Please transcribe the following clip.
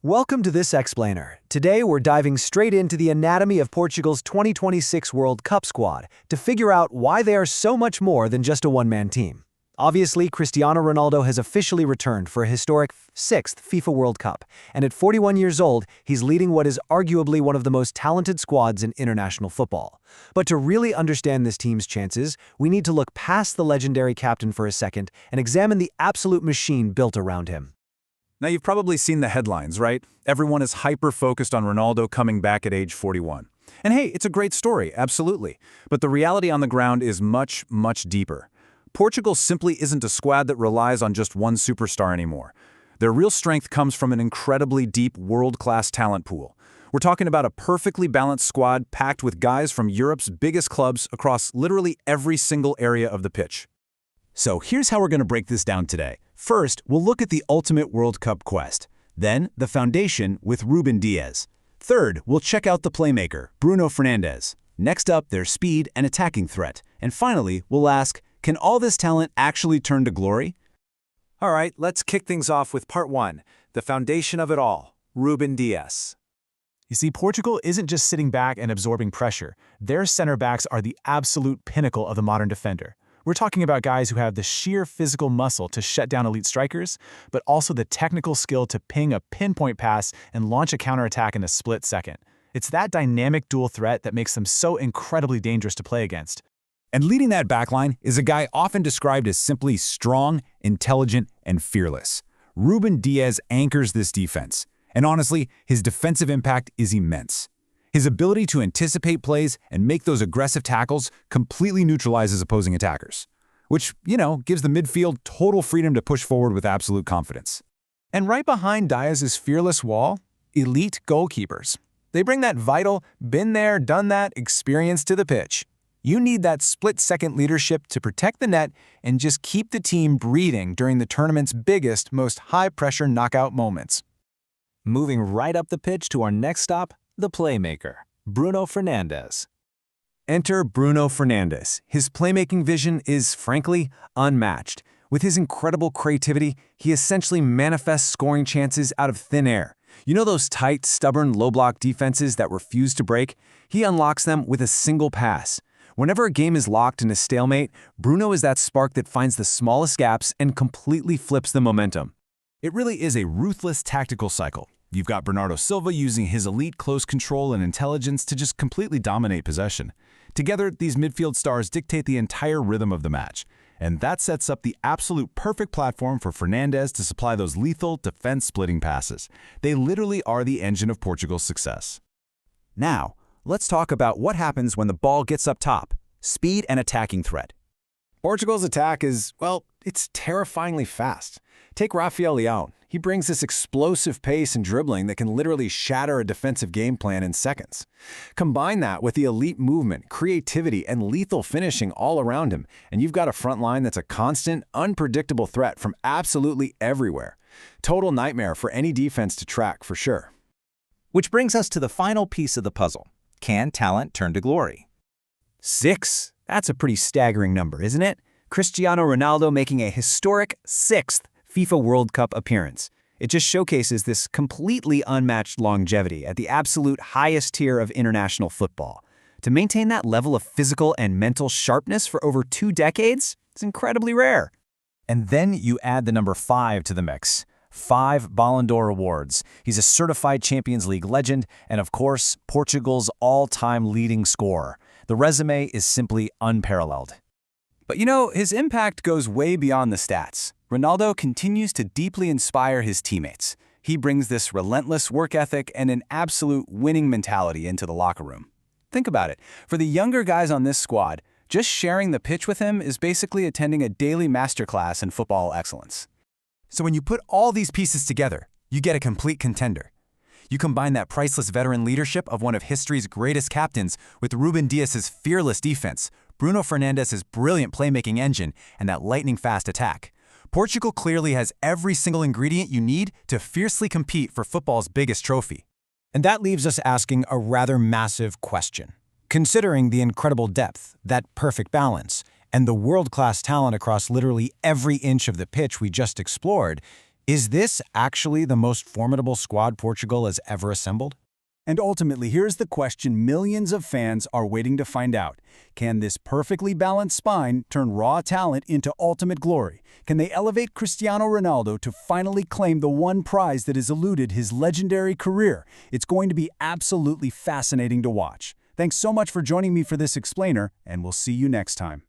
Welcome to this explainer. Today we're diving straight into the anatomy of Portugal's 2026 World Cup squad to figure out why they are so much more than just a one-man team. Obviously, Cristiano Ronaldo has officially returned for a historic sixth FIFA World Cup, and at 41 years old, he's leading what is arguably one of the most talented squads in international football. But to really understand this team's chances, we need to look past the legendary captain for a second and examine the absolute machine built around him. Now, you've probably seen the headlines, right? Everyone is hyper-focused on Ronaldo coming back at age 41. And hey, it's a great story, absolutely. But the reality on the ground is much, much deeper. Portugal simply isn't a squad that relies on just one superstar anymore. Their real strength comes from an incredibly deep, world-class talent pool. We're talking about a perfectly balanced squad packed with guys from Europe's biggest clubs across literally every single area of the pitch. So here's how we're going to break this down today. First, we'll look at the ultimate World Cup quest. Then, the foundation with Ruben Dias. Third, we'll check out the playmaker, Bruno Fernandes. Next up, their speed and attacking threat. And finally, we'll ask, can all this talent actually turn to glory? All right, let's kick things off with part one, the foundation of it all, Ruben Dias. You see, Portugal isn't just sitting back and absorbing pressure. Their center backs are the absolute pinnacle of the modern defender. We're talking about guys who have the sheer physical muscle to shut down elite strikers, but also the technical skill to ping a pinpoint pass and launch a counterattack in a split second. It's that dynamic dual threat that makes them so incredibly dangerous to play against. And leading that backline is a guy often described as simply strong, intelligent, and fearless. Ruben Dias anchors this defense. And honestly, his defensive impact is immense. His ability to anticipate plays and make those aggressive tackles completely neutralizes opposing attackers, which, gives the midfield total freedom to push forward with absolute confidence. And right behind Diaz's fearless wall, elite goalkeepers. They bring that vital, been there, done that experience to the pitch. You need that split-second leadership to protect the net and just keep the team breathing during the tournament's biggest, most high-pressure knockout moments. Moving right up the pitch to our next stop, the playmaker, Bruno Fernandes. Enter Bruno Fernandes. His playmaking vision is, frankly, unmatched. With his incredible creativity, he essentially manifests scoring chances out of thin air. You know those tight, stubborn, low-block defenses that refuse to break? He unlocks them with a single pass. Whenever a game is locked in a stalemate, Bruno is that spark that finds the smallest gaps and completely flips the momentum. It really is a ruthless tactical cycle. You've got Bernardo Silva using his elite close control and intelligence to just completely dominate possession. Together, these midfield stars dictate the entire rhythm of the match. And that sets up the absolute perfect platform for Fernandes to supply those lethal, defense-splitting passes. They literally are the engine of Portugal's success. Now, let's talk about what happens when the ball gets up top, speed and attacking threat. Portugal's attack is, it's terrifyingly fast. Take Rafael Leão. He brings this explosive pace and dribbling that can literally shatter a defensive game plan in seconds. Combine that with the elite movement, creativity, and lethal finishing all around him, and you've got a front line that's a constant, unpredictable threat from absolutely everywhere. Total nightmare for any defense to track, for sure. Which brings us to the final piece of the puzzle. Can talent turn to glory? 6. That's a pretty staggering number, isn't it? Cristiano Ronaldo making a historic 6th FIFA World Cup appearance. It just showcases this completely unmatched longevity at the absolute highest tier of international football. To maintain that level of physical and mental sharpness for over 2 decades, it's incredibly rare. And then you add the number 5 to the mix. 5 Ballon d'Or awards. He's a certified Champions League legend and, of course, Portugal's all-time leading scorer. The resume is simply unparalleled. But his impact goes way beyond the stats. Ronaldo continues to deeply inspire his teammates. He brings this relentless work ethic and an absolute winning mentality into the locker room. Think about it. For the younger guys on this squad, just sharing the pitch with him is basically attending a daily masterclass in football excellence. So when you put all these pieces together, you get a complete contender. You combine that priceless veteran leadership of one of history's greatest captains with Ruben Dias's fearless defense, Bruno Fernandes' brilliant playmaking engine, and that lightning-fast attack. Portugal clearly has every single ingredient you need to fiercely compete for football's biggest trophy. And that leaves us asking a rather massive question. Considering the incredible depth, that perfect balance, and the world-class talent across literally every inch of the pitch we just explored, Is this actually the most formidable squad Portugal has ever assembled? And ultimately, here's the question millions of fans are waiting to find out. Can this perfectly balanced spine turn raw talent into ultimate glory? Can they elevate Cristiano Ronaldo to finally claim the one prize that has eluded his legendary career? It's going to be absolutely fascinating to watch. Thanks so much for joining me for this explainer, and we'll see you next time.